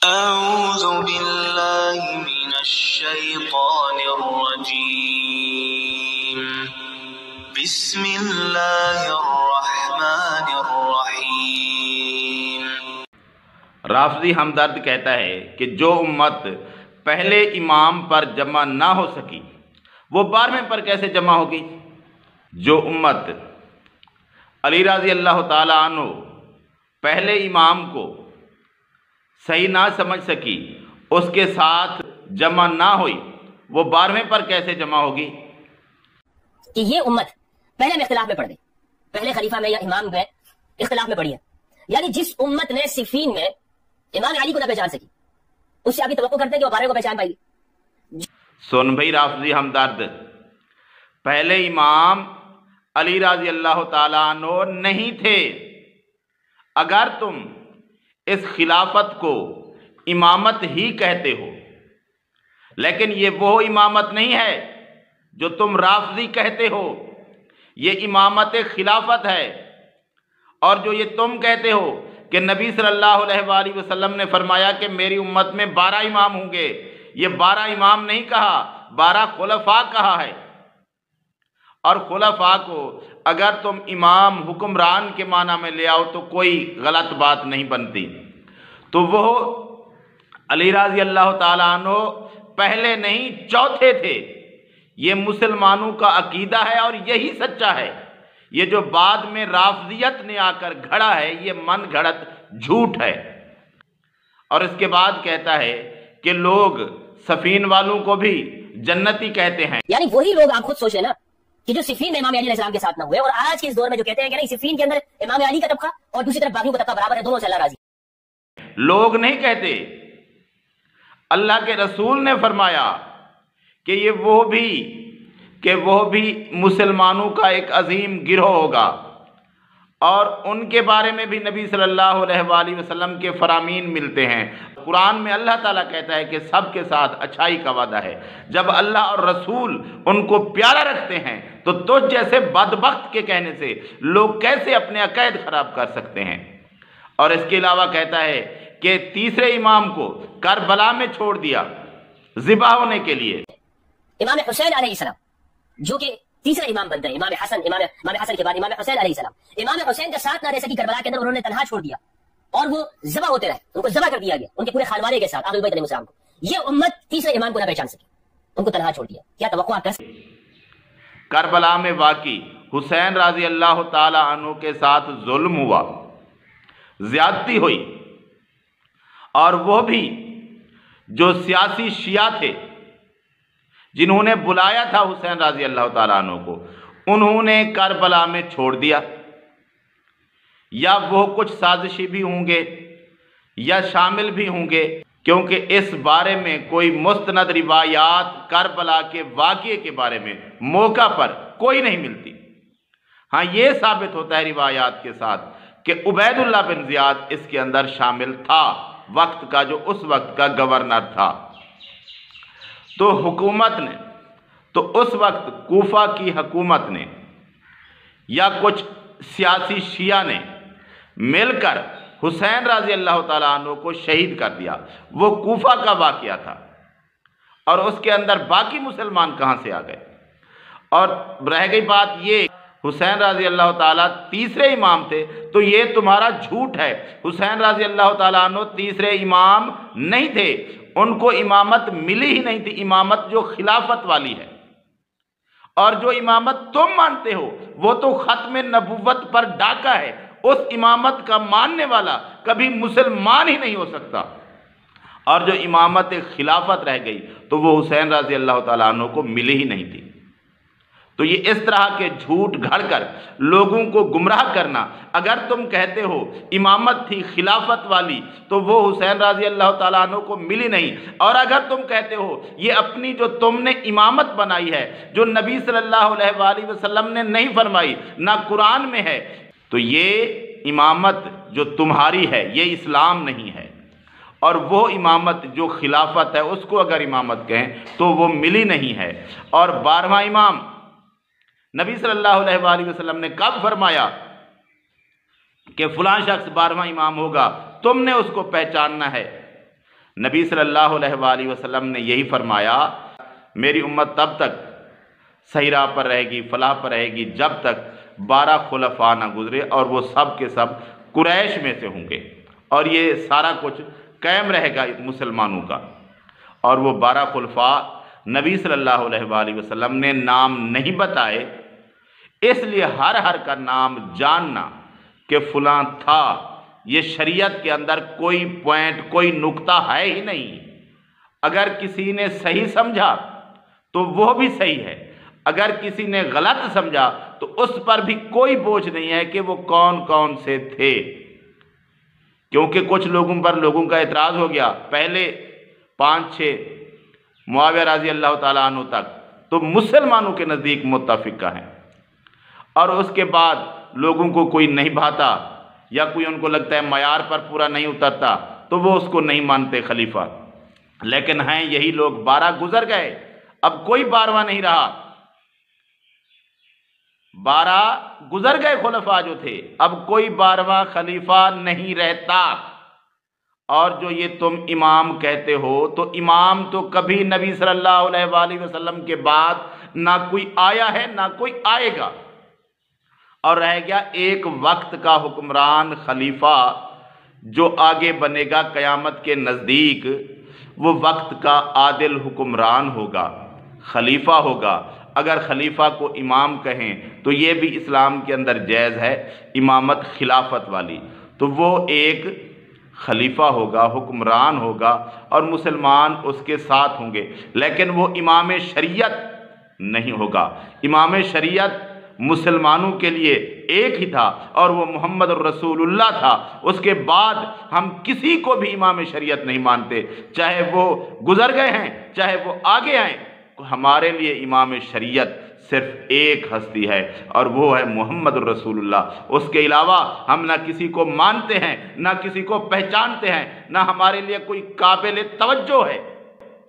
أعوذ بالله من الشيطان الرجيم بسم الله الرحمن الرحيم۔ رافضی ہمدرد کہتا ہے کہ جو امت پہلے امام پر جمع نہ ہو سکی وہ 12ویں پر کیسے جمع ہوگی؟ جو امت علی رضی اللہ تعالیٰ عنہ پہلے امام کو صحیح نہ سمجھ سکی، اس کے ساتھ جمع نہ ہوئی، وہ 12ویں پر کیسے جمع ہوگی؟ کہ یہ امت پہلے میں اختلاف میں پڑ گئی، پہلے خلیفہ میں یا امام میں اختلاف میں پڑی ہے، یعنی جس امت نے صفین میں امام علی کو نہ پہچان سکی، اس سے آگے توقع کرتے ہیں کہ وہ 12 کو پہچان پائے گی۔ سن بھئی رافضی ہمدرد، پہلے امام علی رضی اللہ تعالیٰ عنہ نہیں تھے۔ اگر تم اس خلافت کو امامت ہی کہتے ہو، لیکن یہ وہ امامت نہیں ہے جو تم رافضی کہتے ہو، یہ امامت خلافت ہے۔ اور جو یہ تم کہتے ہو کہ نبی صلی اللہ علیہ وآلہ وسلم نے فرمایا کہ میری امت میں 12 امام ہوں گے، یہ 12 امام نہیں کہا، 12 خلفاء کہا ہے۔ اور خلفاء کو اگر تم امام حکمران کے معنی میں لے آؤ تو کوئی غلط بات نہیں بنتی۔ تو وہ علی رضی اللہ تعالیٰ عنہ پہلے نہیں چوتھے تھے۔ یہ مسلمانوں کا عقیدہ ہے اور یہی سچا ہے۔ یہ جو بعد میں رافضیت نے آ کر گھڑا ہے، یہ من گھڑت جھوٹ ہے۔ اور اس کے بعد کہتا ہے کہ لوگ صفین والوں کو بھی جنتی کہتے ہیں۔ یعنی وہی لوگ، آپ خود سوچ لیں نا، کہ جو صفین میں امام علی علیہ السلام کے ساتھ نہ ہوئے، اور آج کے اس دور میں جو کہتے ہیں کہ نہیں صفین کے اندر امام علی کا طبقہ اور دوسری طرف باقیوں کا طبقہ برابر ہے، دونوں سے اللہ راضی۔ لوگ نہیں کہتے، اللہ کے رسول نے فرمایا کہ وہ بھی مسلمانوں کا ایک عظیم گروہ ہوگا، اور ان کے بارے میں بھی نبی صلی اللہ علیہ وآلہ وسلم کے فرامین ملتے ہیں۔ قرآن میں اللہ تعالیٰ کہتا ہے کہ سب کے ساتھ اچھائی کا وعدہ ہے۔ جب اللہ اور رسول ان کو پیارا رکھتے ہیں تو تجھ جیسے بدبخت کے کہنے سے لوگ کیسے اپنے عقائد خراب کر سکتے ہیں؟ اور اس کے علاوہ کہتا ہے کہ تیسرے امام کو کربلا میں چھوڑ دیا ذبح ہونے کے لیے۔ امام حسین علیہ السلام جو کہ تیسرا امام بنتے ہیں، امام حسن کے بعد امام حسین علیہ السلام، امام حسین کا ساتھ نہ رہ سکی کربلا کے اندر، انہوں نے تنہا چھوڑ دیا اور وہ ذبح ہوتے رہے، ان کو ذبح کر دیا گیا ان کے پورے خانوادے کے ساتھ، اہل بیت علیہ السلام کو۔ یہ امت تیسرے امام کو نہ پہچان سکی، ان کو تنہا چھوڑ دیا۔ کیا توقع کر سکتے؟ کربلا میں واقع حسین رضی اللہ تعالی عنہ کے ساتھ ظلم ہوا، زیادتی ہوئی، اور وہ بھی جو سیاسی شیعہ تھے جنہوں نے بلایا تھا حسین رضی اللہ تعالیٰ عنہ کو، انہوں نے کربلا میں چھوڑ دیا۔ یا وہ کچھ سازشی بھی ہوں گے یا شامل بھی ہوں گے، کیونکہ اس بارے میں کوئی مستند روایات کربلا کے واقعے کے بارے میں موقع پر کوئی نہیں ملتی۔ ہاں، یہ ثابت ہوتا ہے روایات کے ساتھ کہ عبید اللہ بن زیاد اس کے اندر شامل تھا، وقت کا جو اس وقت کا گورنر تھا۔ تو حکومت نے، تو اس وقت کوفہ کی حکومت نے یا کچھ سیاسی شیعہ نے مل کر حسین رضی اللہ تعالیٰ عنہ کو شہید کر دیا۔ وہ کوفہ کا واقعہ تھا، اور اس کے اندر باقی مسلمان کہاں سے آ گئے؟ اور رہ گئی بات یہ، حسین رضی اللہ تعالیٰ تیسرے امام تھے، تو یہ تمہارا جھوٹ ہے۔ حسین رضی اللہ تعالیٰ عنہ تیسرے امام نہیں تھے، ان کو امامت ملی ہی نہیں تھی، امامت جو خلافت والی ہے۔ اور جو امامت تم مانتے ہو وہ تو ختم نبوت پر ڈاکہ ہے، اس امامت کا ماننے والا کبھی مسلمان ہی نہیں ہو سکتا۔ اور جو امامت خلافت رہ گئی تو وہ حسین رضی اللہ تعالیٰ عنہ کو ملی ہی نہیں تھی۔ تو یہ اس طرح کے جھوٹ گھڑ کر لوگوں کو گمراہ کرنا، اگر تم کہتے ہو امامت تھی خلافت والی تو وہ حسین رضی اللہ تعالیٰ عنہ کو ملی نہیں، اور اگر تم کہتے ہو یہ اپنی جو تم نے امامت بنائی ہے جو نبی صلی اللہ علیہ وآلہ وسلم نے نہیں فرمائی، نہ قرآن میں ہے، تو یہ امامت جو تمہاری ہے یہ اسلام نہیں ہے۔ اور وہ امامت جو خلافت ہے اس کو اگر امامت کہیں تو وہ ملی نہیں ہے۔ اور 12واں امام نبی صلی اللہ علیہ وآلہ وسلم نے کب فرمایا کہ فلاں شخص 12واں امام ہوگا، تم نے اس کو پہچاننا ہے۔ نبی صلی اللہ علیہ وآلہ وسلم نے یہی فرمایا، میری امت تب تک صحیح راہ پر رہے گی، فلاح پر رہے گی، جب تک 12 خلفاء نہ گزرے، اور وہ سب کے سب قریش میں سے ہوں گے، اور یہ سارا کچھ قائم رہے گا مسلمانوں کا۔ اور وہ 12 خلفاء نبی صلی اللہ علیہ وآلہ وسلم نے نام نہیں بتائے، اس لیے ہر کا نام جاننا کہ فلاں تھا، یہ شریعت کے اندر کوئی پوائنٹ، کوئی نقطہ ہے ہی نہیں۔ اگر کسی نے صحیح سمجھا تو وہ بھی صحیح ہے، اگر کسی نے غلط سمجھا تو اس پر بھی کوئی بوجھ نہیں ہے کہ وہ کون کون سے تھے، کیونکہ کچھ لوگوں پر لوگوں کا اعتراض ہو گیا۔ پہلے 5-6 معاویہ رضی اللہ تعالیٰ عنہ تک تو مسلمانوں کے نزدیک متفقہ ہیں، اور اس کے بعد لوگوں کو کوئی نہیں بھاتا یا کوئی ان کو لگتا ہے معیار پر پورا نہیں اترتا تو وہ اس کو نہیں مانتے خلیفہ۔ لیکن ہیں یہی لوگ، 12 گزر گئے، اب کوئی 12واں نہیں رہا، 12 گزر گئے خلفاء جو تھے، اب کوئی 12واں خلیفہ نہیں رہتا۔ اور جو یہ تم امام کہتے ہو، تو امام تو کبھی نبی صلی اللہ علیہ وآلہ وسلم کے بعد نہ کوئی آیا ہے نہ کوئی آئے گا، اور رہ گیا ایک وقت کا حکمران خلیفہ جو آگے بنے گا قیامت کے نزدیک، وہ وقت کا عادل حکمران ہوگا، خلیفہ ہوگا۔ اگر خلیفہ کو امام کہیں تو یہ بھی اسلام کے اندر جائز ہے، امامت خلافت والی، تو وہ ایک خلیفہ ہوگا، حکمران ہوگا، اور مسلمان اس کے ساتھ ہوں گے، لیکن وہ امام شریعت نہیں ہوگا۔ امام شریعت مسلمانوں کے لیے ایک ہی تھا، اور وہ محمد الرسول اللہ تھا۔ اس کے بعد ہم کسی کو بھی امام شریعت نہیں مانتے، چاہے وہ گزر گئے ہیں چاہے وہ آگے آئیں۔ ہمارے لیے امام شریعت صرف ایک ہستی ہے، اور وہ ہے محمد الرسول اللہ۔ اس کے علاوہ ہم نہ کسی کو مانتے ہیں، نہ کسی کو پہچانتے ہیں، نہ ہمارے لیے کوئی قابل توجہ ہے۔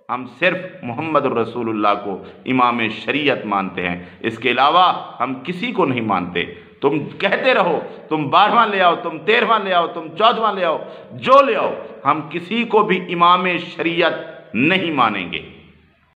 ہم صرف محمد الرسول اللہ کو امام شریعت مانتے ہیں، اس کے علاوہ ہم کسی کو نہیں مانتے۔ تم کہتے رہو تم 12واں لے آؤ، تم 13واں لے آؤ، تم 14واں لے آؤ، جو لے آؤ، ہم کسی کو بھی امام شریعت نہیں مانیں گے۔